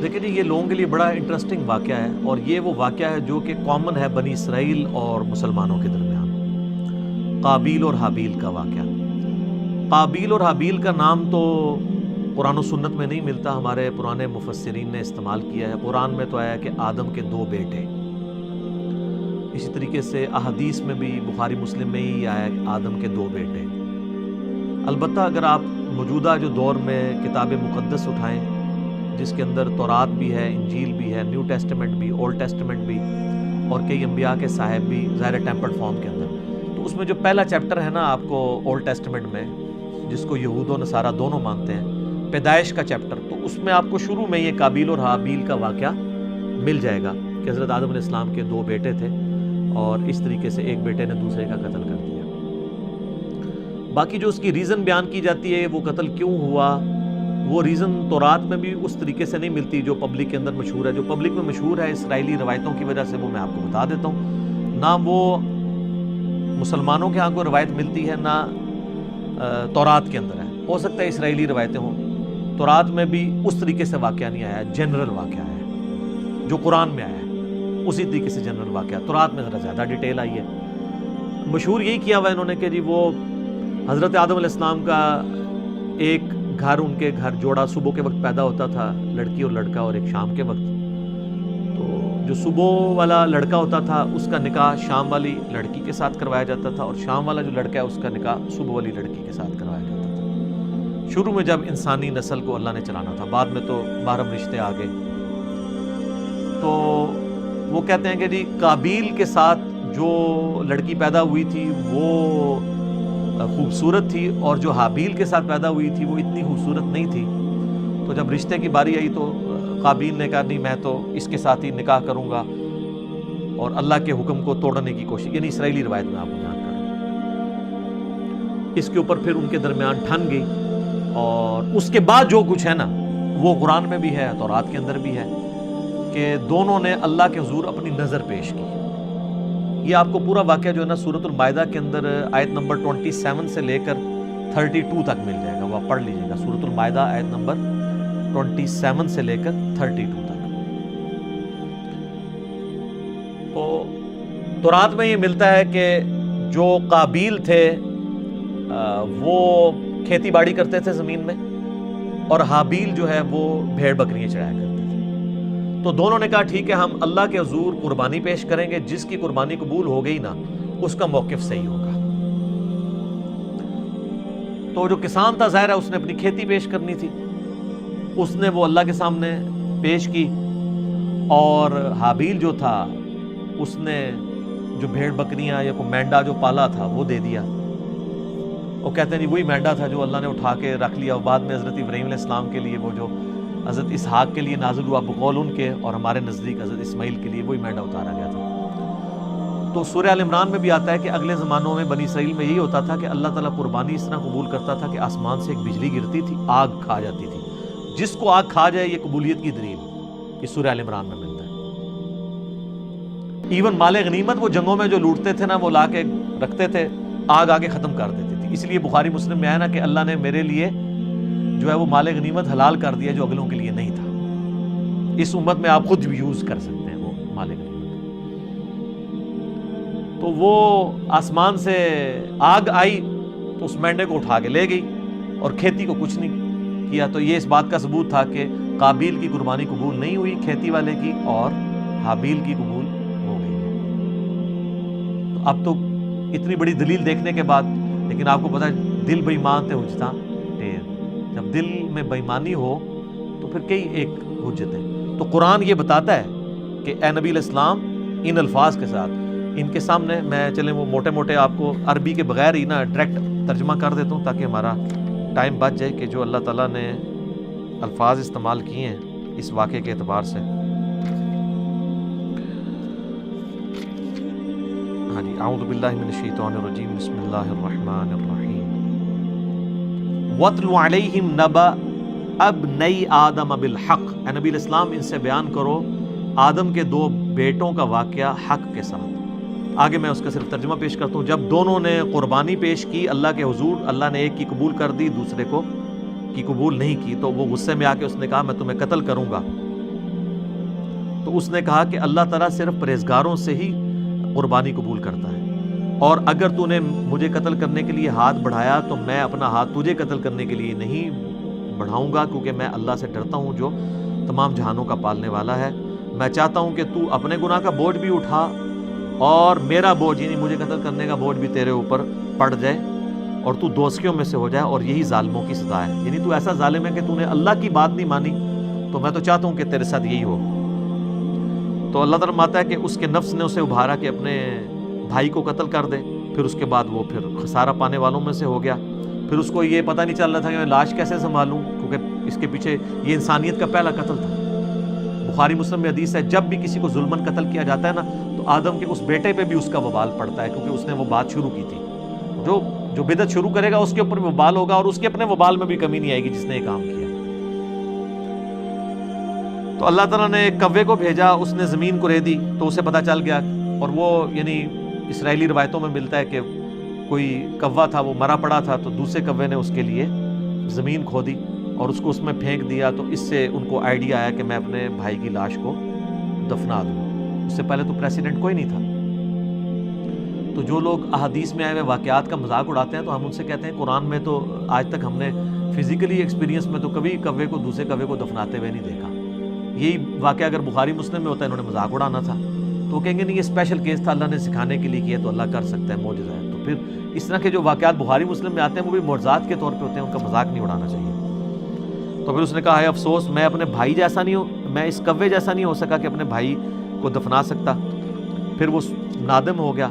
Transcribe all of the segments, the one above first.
دیکھیں جی، یہ لوگوں کے لیے بڑا انٹرسٹنگ واقعہ ہے، اور یہ وہ واقعہ ہے جو کہ کامن ہے بنی اسرائیل اور مسلمانوں کے درمیان، قابیل اور حابیل کا واقعہ۔ قابیل اور حابیل کا نام تو قرآن و سنت میں نہیں ملتا، ہمارے پرانے مفسرین نے استعمال کیا ہے۔ قرآن میں تو آیا کہ آدم کے 2 بیٹے، اسی طریقے سے احادیث میں بھی بخاری مسلم میں ہی آیا کہ آدم کے 2 بیٹے۔ البتہ اگر آپ موجودہ جو دور میں کتاب مقدس اٹھائیں، جس کے اندر تورات بھی ہے، انجیل بھی ہے، نیو ٹیسٹمنٹ بھی، اولڈ ٹیسٹمنٹ بھی، اور کئی انبیاء کے صاحب بھی ظاہر ٹیمپرڈ فارم کے اندر، تو اس میں جو پہلا چیپٹر ہے نا آپ کو اولڈ ٹیسٹمنٹ میں، جس کو یہود و نصارہ دونوں مانتے ہیں، پیدائش کا چیپٹر، تو اس میں آپ کو شروع میں یہ قابیل اور حابیل کا واقعہ مل جائے گا کہ حضرت آدم علیہ السلام کے 2 بیٹے تھے، اور اس طریقے سے ایک بیٹے نے دوسرے کا قتل کر دیا۔ باقی جو اس کی ریزن بیان کی جاتی ہے وہ قتل کیوں ہوا، وہ ریزن تورات میں بھی اس طریقے سے نہیں ملتی جو پبلک کے اندر مشہور ہے۔ جو پبلک میں مشہور ہے اسرائیلی روایتوں کی وجہ سے وہ میں آپ کو بتا دیتا ہوں، نہ وہ مسلمانوں کے ہاں کو روایت ملتی ہے، نہ تورات کے اندر ہے۔ ہو سکتا ہے اسرائیلی روایتیں ہوں، تورات میں بھی اس طریقے سے واقعہ نہیں آیا، جنرل واقعہ ہے جو قرآن میں آیا ہے، اسی طریقے سے جنرل واقعہ۔ تورات میں ذرا زیادہ ڈیٹیل آئی ہے۔ مشہور یہی کیا ہوا انہوں نے کہ جی وہ حضرت آدم علیہ السلام کا ایک گھر، ان کے گھر جوڑا صبح کے وقت پیدا ہوتا تھا، لڑکی اور لڑکا، اور ایک شام کے وقت۔ تو جو صبح والا لڑکا ہوتا تھا اس کا نکاح شام والی لڑکی کے ساتھ کروایا جاتا تھا، اور شام والا جو لڑکا ہے اس کا نکاح صبح والی لڑکی کے ساتھ کروایا جاتا تھا، شروع میں جب انسانی نسل کو اللہ نے چلانا تھا۔ بعد میں تو محرم رشتے آ گئے۔ تو وہ کہتے ہیں کہ جی قابیل کے ساتھ جو لڑکی پیدا ہوئی تھی وہ خوبصورت تھی، اور جو حابیل کے ساتھ پیدا ہوئی تھی وہ اتنی خوبصورت نہیں تھی۔ تو جب رشتے کی باری آئی تو قابیل نے کہا نہیں، میں تو اس کے ساتھ ہی نکاح کروں گا، اور اللہ کے حکم کو توڑنے کی کوشش، یعنی اسرائیلی روایت میں آپ کو بیان کر رہا ہوں۔ اس کے اوپر پھر ان کے درمیان ٹھن گئی، اور اس کے بعد جو کچھ ہے نا وہ قرآن میں بھی ہے، تورات کے اندر بھی ہے، کہ دونوں نے اللہ کے حضور اپنی نظر پیش کی۔ یہ آپ کو پورا واقعہ جو ہے نا سورۃ المائدہ کے اندر آیت نمبر 27 سے لے کر 32 تک مل جائے گا، وہ آپ پڑھ لیجیے گا۔ سورۃ المائدہ آیت نمبر 27 سے لے کر 32 تک۔ تو تورات میں یہ ملتا ہے کہ جو قابیل تھے وہ کھیتی باڑی کرتے تھے زمین میں، اور حابیل جو ہے وہ بھیڑ بکریاں چڑھایا کرتے تھے۔ تو دونوں نے کہا ٹھیک ہے، ہم اللہ کے حضور قربانی پیش کریں گے، جس کی قربانی قبول ہو گئی نا اس کا موقف صحیح ہوگا۔ تو جو کسان تھا ظاہر ہے اس نے اپنی کھیتی پیش کرنی تھی، اس نے وہ اللہ کے سامنے پیش کی، اور حابیل جو تھا اس نے جو بھیڑ بکریاں یا کوئی مینڈا جو پالا تھا وہ دے دیا۔ وہ کہتے ہیں جی وہی مینڈا تھا جو اللہ نے اٹھا کے رکھ لیا، اور بعد میں حضرت ابراہیم علیہ السلام کے لیے وہ جو حضرت اسحاق کے لیے نازل ہوا بقول ان کے، اور ہمارے نزدیک حضرت اسماعیل کے لیے وہی مینڈا اتارا گیا تھا۔ تو سورہ آل عمران میں بھی آتا ہے کہ اگلے زمانوں میں بنی اسرائیل میں یہی ہوتا تھا کہ اللہ تعالیٰ قربانی اس طرح قبول کرتا تھا کہ آسمان سے ایک بجلی گرتی تھی، آگ کھا جاتی تھی۔ جس کو آگ کھا جائے یہ قبولیت کی دلیل، یہ سورہ آل عمران میں ملتا ہے۔ ایون مال غنیمت وہ جنگوں میں جو لوٹتے تھے نا وہ لا کے رکھتے تھے، آگ آگے ختم کر دیتی تھی۔ اس لیے بخاری مسلم میں آیا نا کہ اللہ نے میرے لیے جو ہے وہ مال غنیمت حلال کر دیا جو اگلوں کے لیے نہیں تھا۔ اس امت میں آپ خود بھی یوز کر سکتے ہیں وہ مال غنیمت۔ تو وہ آسمان سے آگ آئی تو اس مینڈے کو اٹھا کے لے گئی، اور کھیتی کو کچھ نہیں کیا۔ تو یہ اس بات کا ثبوت تھا کہ قابیل کی قربانی قبول نہیں ہوئی کھیتی والے کی، اور حابیل کی قبول ہو گئی۔ تو اب تو اتنی بڑی دلیل دیکھنے کے بعد، لیکن آپ کو پتہ ہے دل بے ایمان تے حجتاں ٹھیر، جب دل میں بے ایمانی ہو تو پھر کئی ایک حجت ہے۔ تو قرآن یہ بتاتا ہے کہ اے نبی علیہ السلام ان الفاظ کے ساتھ، ان کے سامنے میں چلیں وہ موٹے موٹے آپ کو عربی کے بغیر ہی نا ڈائریکٹ ترجمہ کر دیتا ہوں تاکہ ہمارا ٹائم بچ جائے، کہ جو اللہ تعالیٰ نے الفاظ استعمال کیے ہیں اس واقعے کے اعتبار سے۔ ہاں جی، اعوذ باللہ من الشیطان الرجیم، بسم اللہ الرحمن الرحیم۔ وَاتْلُ عَلَيْهِمْ نَبَأَ ابْنَيْ آدَمَ بِالْحَقِّ، اے نبی علیہ السلام ان سے بیان کرو آدم کے 2 بیٹوں کا واقعہ حق کے ساتھ۔ آگے میں اس کا صرف ترجمہ پیش کرتا ہوں۔ جب دونوں نے قربانی پیش کی اللہ کے حضور، اللہ نے ایک کی قبول کر دی، دوسرے کو کی قبول نہیں کی، تو وہ غصے میں آ کے اس نے کہا میں تمہیں قتل کروں گا۔ تو اس نے کہا کہ اللہ تعالیٰ صرف پرہیزگاروں سے ہی قربانی قبول کرتا ہے، اور اگر تو نے مجھے قتل کرنے کے لیے ہاتھ بڑھایا تو میں اپنا ہاتھ تجھے قتل کرنے کے لیے نہیں بڑھاؤں گا، کیونکہ میں اللہ سے ڈرتا ہوں جو تمام جہانوں کا پالنے والا ہے۔ میں چاہتا ہوں کہ تو اپنے گناہ کا بوجھ بھی اٹھا اور میرا بوجھ یعنی مجھے قتل کرنے کا بوجھ بھی تیرے اوپر پڑ جائے اور تو دوزخیوں میں سے ہو جائے، اور یہی ظالموں کی سزا ہے۔ یعنی تو ایسا ظالم ہے کہ تو نے اللہ کی بات نہیں مانی، تو میں تو چاہتا ہوں کہ تیرے ساتھ یہی ہو۔ تو اللہ تعالیٰ فرماتا ہے کہ اس کے نفس نے اسے ابھارا کہ اپنے بھائی کو قتل کر دے، پھر اس کے بعد وہ پھر خسارہ پانے والوں میں سے ہو گیا۔ پھر اس کو یہ پتہ نہیں چل رہا تھا کہ میں لاش کیسے سنبھالوں، کیونکہ اس کے پیچھے یہ انسانیت کا پہلا قتل تھا۔ بخاری مسلم میں حدیث ہے جب بھی کسی کو ظلماً قتل کیا جاتا ہے نا تو آدم کے اس بیٹے پہ بھی اس کا وبال پڑتا ہے، کیونکہ اس نے وہ بات شروع کی تھی۔ جو بدعت شروع کرے گا اس کے اوپر وبال ہوگا، اور اس کے اپنے وبال میں بھی کمی نہیں آئے گی جس نے یہ کام کیا۔ تو اللہ تعالیٰ نے ایک کوے کو بھیجا، اس نے زمین کو ریدی تو اسے پتہ چل گیا، اور وہ یعنی اسرائیلی روایتوں میں ملتا ہے کہ کوئی کوا تھا وہ مرا پڑا تھا، تو دوسرے کوے نے اس کے لیے زمین کھودی اور اس کو اس میں پھینک دیا، تو اس سے ان کو آئیڈیا آیا کہ میں اپنے بھائی کی لاش کو دفنا دوں۔ اس سے پہلے تو پریسیڈنٹ کوئی نہیں تھا۔ تو جو لوگ احادیث میں آئے ہوئے واقعات کا مذاق اڑاتے ہیں تو ہم ان سے کہتے ہیں قرآن میں تو آج تک ہم نے فزیکلی ایکسپیرینس میں تو کبھی کوے کو دوسرے کوے کو دفناتے ہوئے نہیں دیکھا۔ یہی واقعہ اگر بخاری مسلم میں ہوتا ہے، انہوں نے مذاق اڑانا تھا، تو وہ کہیں گے نہیں یہ اسپیشل کیس تھا، اللہ نے سکھانے کے لیے کیا، تو اللہ کر سکتا ہے، معجزہ ہے۔ تو پھر اس طرح کے جو واقعات بخاری مسلم میں آتے ہیں وہ بھی معجزات کے طور پہ ہوتے ہیں، ان کا مذاق نہیں اڑانا چاہیے۔ تو پھر اس نے کہا ہے افسوس میں اپنے بھائی جیسا نہیں ہوں، میں اس کوے جیسا نہیں ہو سکا کہ اپنے بھائی کو دفنا سکتا۔ پھر وہ نادم ہو گیا،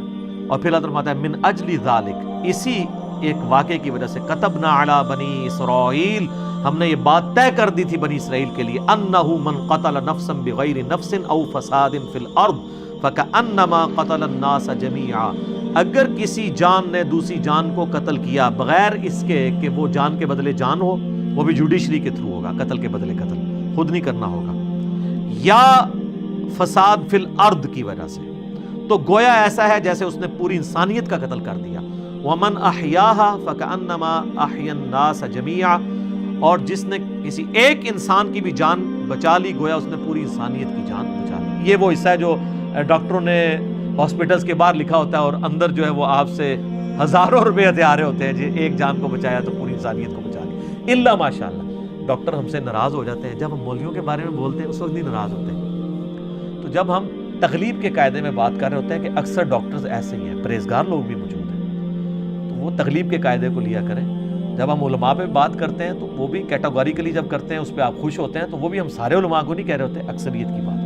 اور پھر اللہ فرماتا ہے من اجل ذالک، اسی ایک واقعے کی وجہ سے کتبنا علی بنی اسرائیل، ہم نے یہ بات طے کر دی تھی بنی اسرائیل کے لیے، انہ من قتل نفسا بغیر نفس او فساد فی الارض فکأنما قتل الناس جميعا، اگر کسی جان نے دوسری جان کو قتل کیا بغیر اس کے کہ وہ جان کے بدلے جان ہو، وہ بھی جوڈیشری کے تھرو ہوگا، قتل کے بدلے قتل خود نہیں کرنا ہوگا، یا فساد فی الارض کی وجہ سے، تو گویا ایسا ہے جیسے اس نے پوری انسانیت کا قتل کر دیا۔ ومن احیاها فکأنما احیا الناس جميعا، اور جس نے کسی ایک انسان کی بھی جان بچا لی گویا اس نے پوری انسانیت کی جان بچا لی۔ یہ وہ حصہ ہے جو ڈاکٹروں نے ہاسپٹلس کے باہر لکھا ہوتا ہے، اور اندر جو ہے وہ آپ سے ہزاروں روپے ہتھیارے ہوتے ہیں، جی ایک جان کو بچایا تو پوری انسانیت کو بچا لی۔ الا ماشاء اللہ ڈاکٹر ہم سے ناراض ہو جاتے ہیں جب ہم مولویوں کے بارے میں بولتے ہیں، اس وقت نہیں ناراض ہوتے ہیں۔ تو جب ہم تغلیب کے قاعدے میں بات کر رہے ہوتے ہیں کہ اکثر ڈاکٹرز ایسے ہی ہیں، پرہیزگار لوگ بھی موجود ہیں، تو وہ تغلیب کے قاعدے کو لیا کریں۔ جب ہم علماء پہ بات کرتے ہیں تو وہ بھی کیٹاگوریکلی جب کرتے ہیں اس پہ آپ خوش ہوتے ہیں، تو وہ بھی ہم سارے علماء کو نہیں کہہ رہے ہوتے، اکثریت کی بات۔